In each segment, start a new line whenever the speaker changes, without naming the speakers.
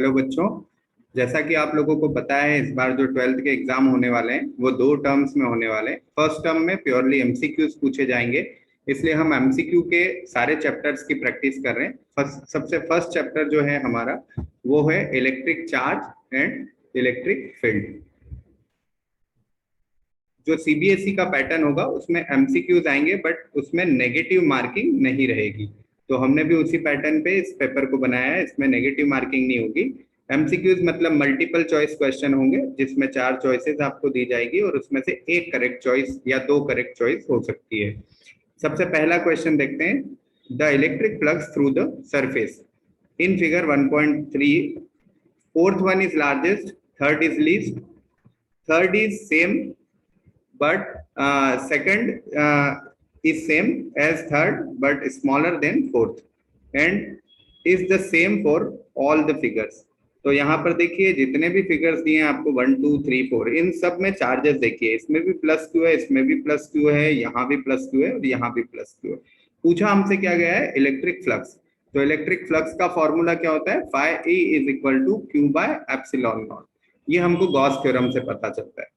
Hello बच्चों, जैसा कि आप लोगों को पता है इस बार जो 12th के एग्जाम होने वाले हैं वो दो टर्म्स में होने वाले हैं। फर्स्ट टर्म में प्योरली एमसीक्यूज पूछे जाएंगे, इसलिए हम एमसीक्यू के सारे चैप्टर्स की प्रैक्टिस कर रहे हैं। सबसे फर्स्ट चैप्टर जो है हमारा वो है electric charge and electric field. जो सीबीएसई का पैटर्न होगा उसमें एमसीक्यूज आएंगे, बट उसमें नेगेटिव मार्किंग नहीं रहेगी। तो हमने भी उसी पैटर्न पे इस पेपर को बनाया है, इसमें नेगेटिव मार्किंग नहीं होगी। एमसीक्यूज मतलब मल्टीपल चॉइस क्वेश्चन होंगे, जिसमें 4 चॉइसेस आपको दी जाएगी और उसमें से एक करेक्ट चॉइस या 2 करेक्ट चॉइस हो सकती है। सबसे पहला क्वेश्चन देखते हैं। The electric flux through the surface in figure 1.3, fourth one is largest, third is least, third is same but second is same as third but smaller than fourth and is the same for all the figures। तो यहाँ पर देखिए जितने भी figures दिए हैं आपको 1 2 3 4, इन सब में चार्जेस देखिए, इसमें भी प्लस क्यू है, इसमें भी प्लस क्यू है, यहाँ भी प्लस क्यू है और यहाँ भी प्लस क्यू है। पूछा हमसे क्या गया है, इलेक्ट्रिक फ्लक्स। तो इलेक्ट्रिक फ्लक्स का फॉर्मूला क्या होता है, phi E is equal to Q by epsilon naught. ये हमको गॉस थ्योरम से पता चलता है।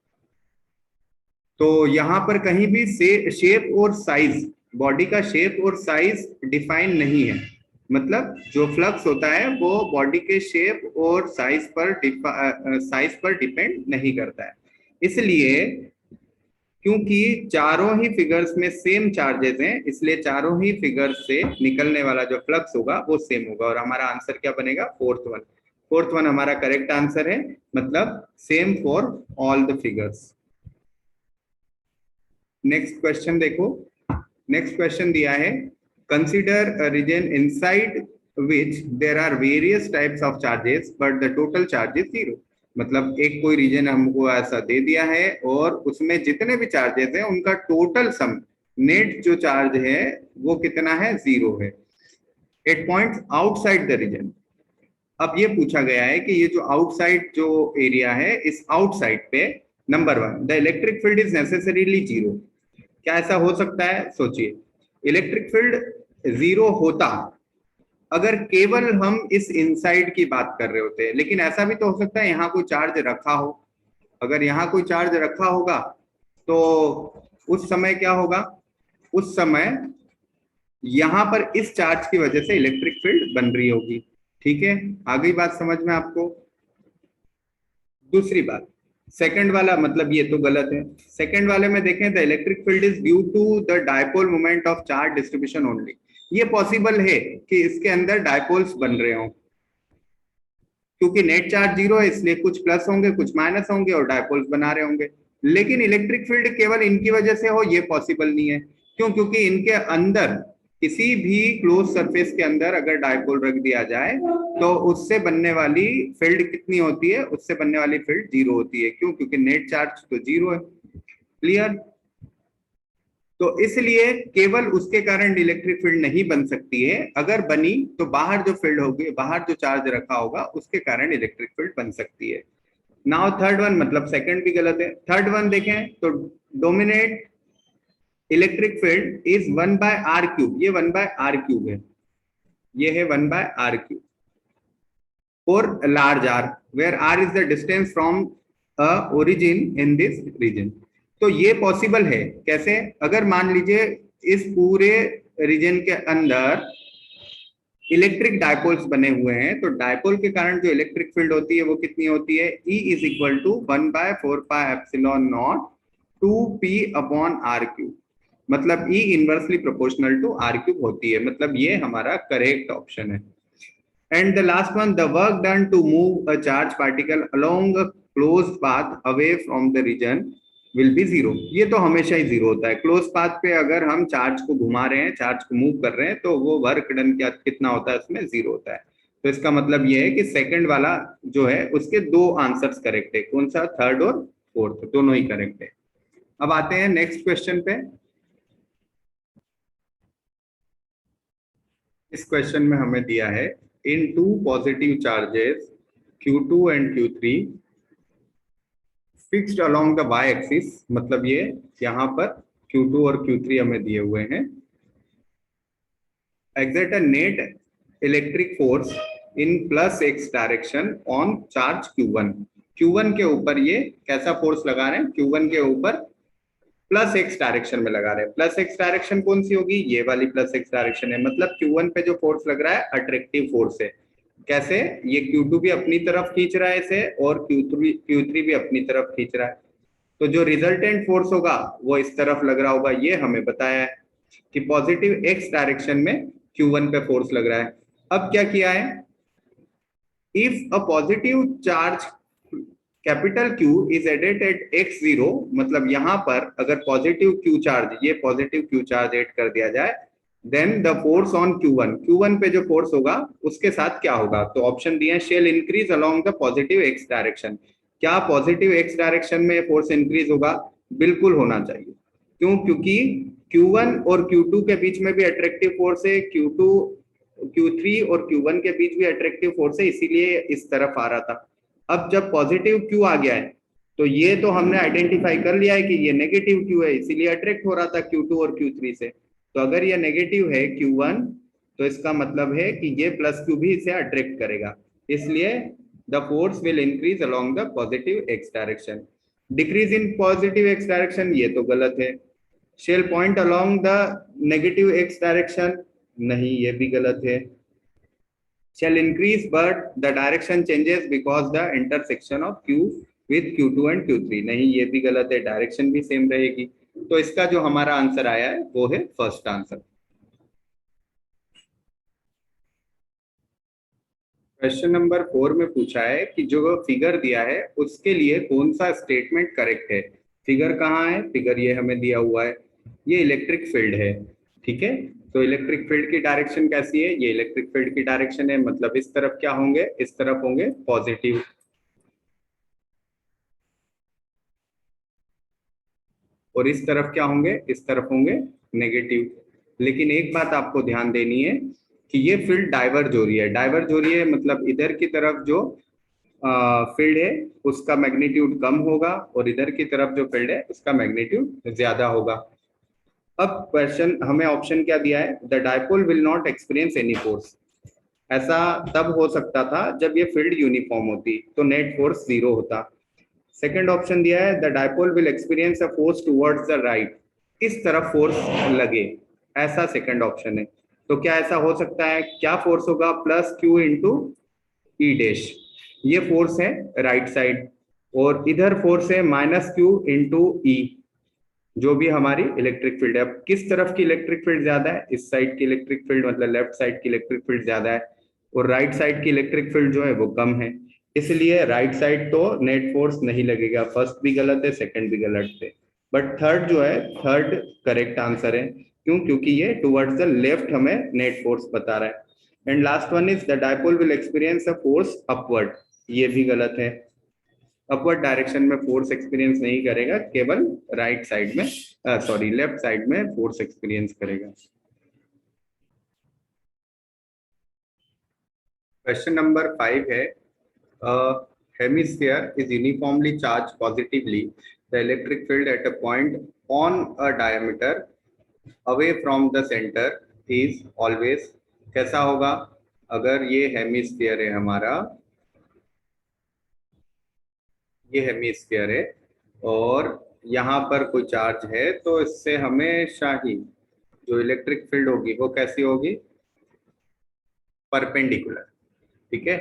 तो यहाँ पर कहीं भी शेप और साइज, बॉडी का शेप और साइज डिफाइन नहीं है। मतलब जो फ्लक्स होता है वो बॉडी के शेप और साइज पर डिपेंड नहीं करता है। इसलिए क्योंकि चारों ही फिगर्स में सेम चार्जेस हैं, इसलिए चारों ही फिगर्स से निकलने वाला जो फ्लक्स होगा वो सेम होगा और हमारा आंसर क्या बनेगा, फोर्थ वन। फोर्थ वन हमारा करेक्ट आंसर है, मतलब same for all the figures. Next question देखो। नेक्स्ट क्वेश्चन दिया है, consider a region inside which there are various types of charges but the total charge is zero. मतलब एक कोई reason हमको ऐसा दे दिया है और उसमें जितने भी चार्जेस हैं उनका टोटल सम, नेट जो चार्ज है वो कितना है, जीरो है। It points outside the region. अब ये पूछा गया है कि ये जो आउटसाइड जो एरिया है, इस आउटसाइड पे number 1 the electric field is necessarily zero. क्या ऐसा हो सकता है, सोचिए। इलेक्ट्रिक फील्ड जीरो होता अगर केवल हम इस इनसाइड की बात कर रहे होते, लेकिन ऐसा भी तो हो सकता है यहाँ कोई चार्ज रखा हो। अगर यहाँ कोई चार्ज रखा होगा तो उस समय क्या होगा, उस समय यहाँ पर इस चार्ज की वजह से इलेक्ट्रिक फील्ड बन रही होगी। ठीक है, आ गई बात समझ में आपको। दूसरी बात, सेकंड वाला मतलब ये तो गलत है। सेकंड वाले में देखें, the electric field is due to the dipole moment of charge distribution only. ये पॉसिबल है कि इसके अंदर डायपोल्स बन रहे हों, क्योंकि नेट चार्ज जीरो है इसलिए कुछ प्लस होंगे कुछ माइनस होंगे और डायपोल्स बना रहे होंगे। लेकिन इलेक्ट्रिक फील्ड केवल इनकी वजह से हो, ये पॉसिबल नहीं है। क्यों, क्योंकि इनके अंदर किसी भी क्लोज सरफेस के अंदर अगर डायपोल रख दिया जाए तो उससे बनने वाली फील्ड कितनी होती है, उससे बनने वाली फील्ड जीरो होती है। क्यों, क्योंकि नेट चार्ज तो जीरो है। क्लियर। तो इसलिए केवल उसके कारण इलेक्ट्रिक फील्ड नहीं बन सकती है। अगर बनी तो बाहर जो फील्ड होगी, बाहर जो चार्ज रखा होगा उसके कारण इलेक्ट्रिक फील्ड बन सकती है। नाउ थर्ड वन मतलब सेकंड भी गलत है। थर्ड वन देखें तो dominate electric field is 1 by r cube. ये 1 बाय आर क्यूब है, ये है 1 by r cube for large r where r is the distance from a origin in this region। तो ये पॉसिबल है कैसे, अगर मान लीजिए इस पूरे रीजन के अंदर इलेक्ट्रिक डायपोल्स बने हुए हैं, तो डायपोल के कारण जो इलेक्ट्रिक फील्ड होती है वो कितनी होती है, E is equal to 1 by 4 pi epsilon naught 2p upon r cube. मतलब E inversely proportional to r cube होती है। मतलब ये हमारा करेक्ट ऑप्शन है। And the last one, the work done to move a charged particle along a closed path away from the region will be zero। ये तो हमेशा ही zero होता है। क्लोज पाथ पे अगर हम चार्ज को घुमा रहे हैं, चार्ज को मूव कर रहे हैं, तो वो वर्क डन कितना होता है, उसमें जीरो होता है। तो इसका मतलब ये है कि सेकंड वाला जो है उसके 2 आंसर्स करेक्ट है। कौन सा, थर्ड और फोर्थ, दोनों ही करेक्ट है। अब आते हैं नेक्स्ट क्वेश्चन पे। इस क्वेश्चन में हमें दिया है, in two positive charges Q2 and Q3 fixed along the y-axis। मतलब ये यहाँ पर Q2 और Q3 हमें दिए हुए हैं। exert a net electric force in plus x direction on charge Q1। Q1 के ऊपर ये कैसा फोर्स लगा रहे हैं, Q1 के ऊपर प्लस एक्स डायरेक्शन में लगा रहे हैं। प्लस एक्स डायरेक्शन कौन सी होगी, ये वाली प्लस एक्स डायरेक्शन है, मतलब Q1 पे जो फोर्स लग रहा है अट्रैक्टिव फोर्स है। कैसे, ये Q2 भी अपनी तरफ खींच रहा है इसे और Q3 भी अपनी तरफ खींच रहा है, तो जो रिजल्टेंट फोर्स होगा वो इस तरफ लग रहा होगा। ये हमें बताया है कि पॉजिटिव एक्स डायरेक्शन में Q1 पे फोर्स लग रहा है। अब क्या किया है, if a positive charge capital Q is added at x0, मतलब यहाँ पर अगर पॉजिटिव Q चार्ज, ये पॉजिटिव Q चार्ज एड कर दिया जाए, then the force on Q1 पे जो फोर्स होगा उसके साथ क्या होगा, तो ऑप्शन दिए हैं, shall increase along the positive x direction. क्या पॉजिटिव एक्स डायरेक्शन में फोर्स इंक्रीज होगा, बिल्कुल होना चाहिए। क्यों, क्योंकि Q1 और Q2 के बीच में भी अट्रैक्टिव फोर्स है, Q3 और Q1 के बीच भी अट्रैक्टिव फोर्स है, इसीलिए इस तरफ आ रहा था। अब जब पॉजिटिव Q आ गया है तो ये तो हमने आइडेंटिफाई कर लिया है कि ये नेगेटिव Q है, इसीलिए अट्रैक्ट हो रहा था Q2 और Q3 से। तो अगर ये नेगेटिव है Q1, तो इसका मतलब है कि ये प्लस Q भी इसे अट्रैक्ट करेगा, इसलिए the force will increase along the positive x direction. Decrease in positive x direction, ये तो गलत है। Shall point along the negative x direction, नहीं ये भी गलत है। shall increase but the direction changes because the intersection of Q with Q2 and Q3, नहीं ये भी गलत है, डायरेक्शन भी सेम रहेगी। तो इसका जो हमारा आंसर आया है वो है फर्स्ट आंसर। क्वेश्चन नंबर 4 में पूछा है कि जो फिगर दिया है उसके लिए कौन सा स्टेटमेंट करेक्ट है। फिगर कहाँ है, फिगर ये हमें दिया हुआ है, ये इलेक्ट्रिक फील्ड है, ठीक है। तो इलेक्ट्रिक फील्ड की डायरेक्शन कैसी है, ये इलेक्ट्रिक फील्ड की डायरेक्शन है, मतलब इस तरफ क्या होंगे, इस तरफ होंगे पॉजिटिव, और इस तरफ क्या होंगे, इस तरफ होंगे नेगेटिव। लेकिन एक बात आपको ध्यान देनी है कि ये फील्ड डाइवर्ज हो रही है, डाइवर्ज हो रही है मतलब इधर की तरफ जो फील्ड है उसका मैग्नीट्यूड कम होगा और इधर की तरफ जो फील्ड है उसका मैग्नीट्यूड ज्यादा होगा। अब क्वेश्चन हमें ऑप्शन क्या दिया है, the dipole will not experience any force. ऐसा तब हो सकता था जब ये फील्ड यूनिफॉर्म होती, तो नेट फोर्स जीरो होता। सेकंड ऑप्शन दिया है the dipole will experience a force towards the right, इस तरफ फोर्स लगे, ऐसा सेकंड ऑप्शन है। तो क्या ऐसा हो सकता है, क्या फोर्स होगा, प्लस Q इंटू ई डैश, ये फोर्स है राइट साइड, और इधर फोर्स है माइनस Q इंटू ई, जो भी हमारी इलेक्ट्रिक फील्ड है। अब किस तरफ की इलेक्ट्रिक फील्ड ज्यादा है, इस साइड की इलेक्ट्रिक फील्ड मतलब लेफ्ट साइड की इलेक्ट्रिक फील्ड ज्यादा है, और राइट साइड की इलेक्ट्रिक फील्ड जो है वो कम है, इसलिए राइट साइड तो नेट फोर्स नहीं लगेगा। फर्स्ट भी गलत है, सेकंड भी गलत है, बट थर्ड जो है, थर्ड करेक्ट आंसर है। क्यों, क्योंकि ये टुवर्ड्स द लेफ्ट हमें नेट फोर्स बता रहा है। And last one is the dipole will experience a force upward, ये भी गलत है। अपवर्ड डायरेक्शन में फोर्स एक्सपीरियंस नहीं करेगा, केवल राइट साइड में, सॉरी लेफ्ट साइड में फोर्स एक्सपीरियंस करेगा। क्वेश्चन नंबर 5 है, hemisphere is uniformly charged positively, the electric field at a point on a diameter away from the center is always, कैसा होगा, अगर ये हेमिस्फीयर है हमारा, ये हेमिस्फीयर है और यहाँ पर कोई चार्ज है, तो इससे हमेशा ही जो इलेक्ट्रिक फील्ड होगी वो कैसी होगी, परपेंडिकुलर, ठीक है।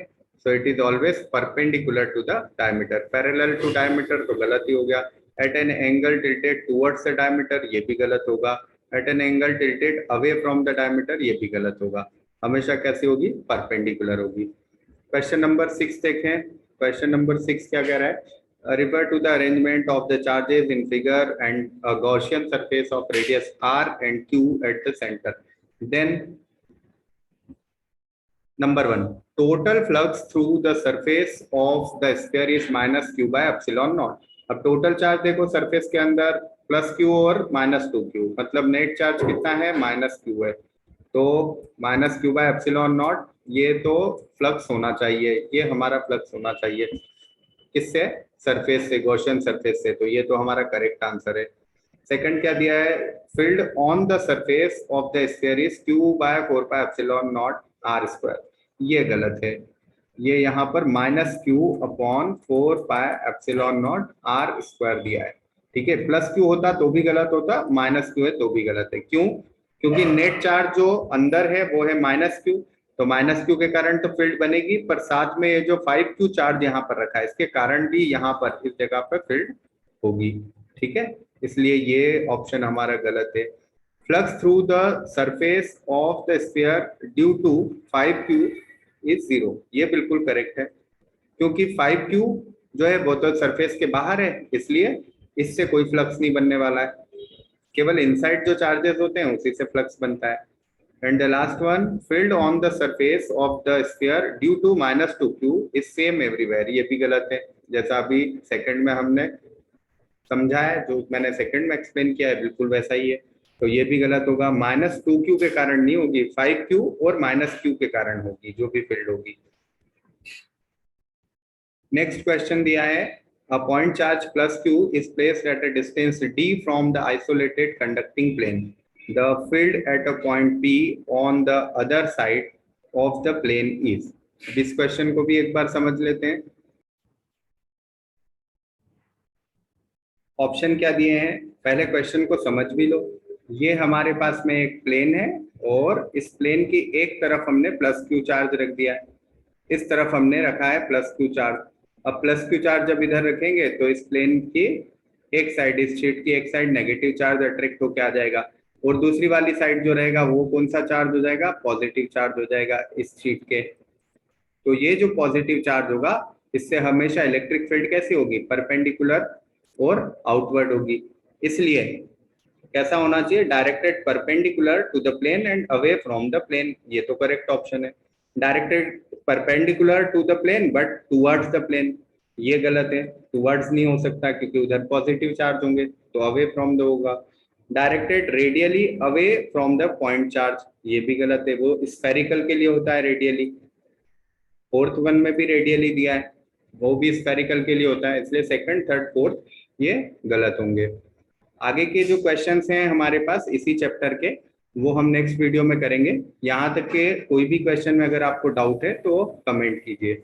So it is always perpendicular to the diameter, parallel to diameter तो गलत ही हो गया। At an angle tilted towards the diameter, ये भी गलत होगा। At an angle tilted away from the diameter, ये भी गलत होगा। हमेशा कैसी होगी, परपेंडिकुलर होगी। क्वेश्चन नंबर 6 देखें। क्वेश्चन नंबर 6 क्या कह रहा है, refer to the arrangement of the charges in figure and a Gaussian surface of radius r and q at the center. Then number 1, total flux through the surface of the sphere is minus q by epsilon naught। अब total charge देखो surface के अंदर plus Q और minus 2q, मतलब net charge कितना है, minus Q है, तो minus Q by epsilon naught, ये तो फ्लक्स होना चाहिए, ये हमारा फ्लक्स होना चाहिए किससे, सरफेस से, गॉसियन सरफेस से, तो ये तो हमारा करेक्ट आंसर है। सेकंड क्या दिया है, field on the surface of the sphere is q by 4 pi epsilon naught r square, ये गलत है। ये यहाँ पर -q/4πε0r² दिया है। ठीक है, +q होता तो भी गलत होता, -q है तो भी गलत है। क्यों? क्योंकि नेट चार्ज जो अंदर है वो है -q, तो -q के कारण तो फील्ड बनेगी, पर साथ में ये जो 5q चार्ज यहाँ पर रखा है इसके कारण भी यहाँ पर इस जगह पर फील्ड होगी। ठीक है, इसलिए ये ऑप्शन हमारा गलत है। Flux through the surface of the sphere due to 5q is 0, ये बिल्कुल करेक्ट है, क्योंकि 5q जो है वो तो सरफेस के बाहर है, इसलिए इससे कोई फ्लक्स नहीं बनने वाला है, केवल इनसाइड जो चार्जेस होते हैं उसी से फ्लक्स बनता है। And the last one, field on the surface of the sphere due to -2q is same everywhere, ये भी गलत है। जैसा अभी सेकंड में हमने समझा है, जो मैंने सेकंड में एक्सप्लेन किया है बिल्कुल वैसा ही है, तो ये भी गलत होगा। -2q के कारण नहीं होगी, 5q और -q के कारण होगी जो भी फील्ड होगी। नेक्स्ट क्वेश्चन दिया है, a point charge +q is placed at a distance d from the isolated conducting plane. The field at a point p on the other side of the plane is. इस question को भी एक बार समझ लेते हैं। Option क्या दिए हैं, पहले क्वेश्चन को समझ भी लो। ये हमारे पास में एक प्लेन है और इस प्लेन की एक तरफ हमने +q चार्ज रख दिया है, इस तरफ हमने रखा है +q चार्ज। अब +q चार्ज जब इधर रखेंगे तो इस प्लेन की एक साइड, इस शीट की एक साइड नेगेटिव चार्ज अट्रैक्ट होकर आ जाएगा, और दूसरी वाली साइड जो रहेगा वो कौन सा चार्ज हो जाएगा, पॉजिटिव चार्ज हो जाएगा इस शीट के। तो ये जो पॉजिटिव चार्ज होगा इससे हमेशा इलेक्ट्रिक फील्ड कैसी होगी, परपेंडिकुलर और आउटवर्ड होगी। इसलिए कैसा होना चाहिए, directed perpendicular to the plane and away from the plane, ये तो करेक्ट ऑप्शन है। Directed perpendicular to the plane but towards the plane, ये गलत है, टुवर्ड्स नहीं हो सकता क्योंकि उधर पॉजिटिव चार्ज होंगे, तो अवे फ्रॉम द होगा। Directed radially away from the point charge, ये भी गलत है, वो स्फेरिकल के लिए होता है रेडियली। फोर्थ वन में भी रेडियली दिया है, वो भी स्फेरिकल के लिए होता है, इसलिए सेकंड थर्ड फोर्थ ये गलत होंगे। आगे के जो क्वेश्चंस हैं हमारे पास इसी चैप्टर के, वो हम नेक्स्ट वीडियो में करेंगे। यहाँ तक के कोई भी क्वेश्चन में अगर आपको डाउट है तो कमेंट कीजिए।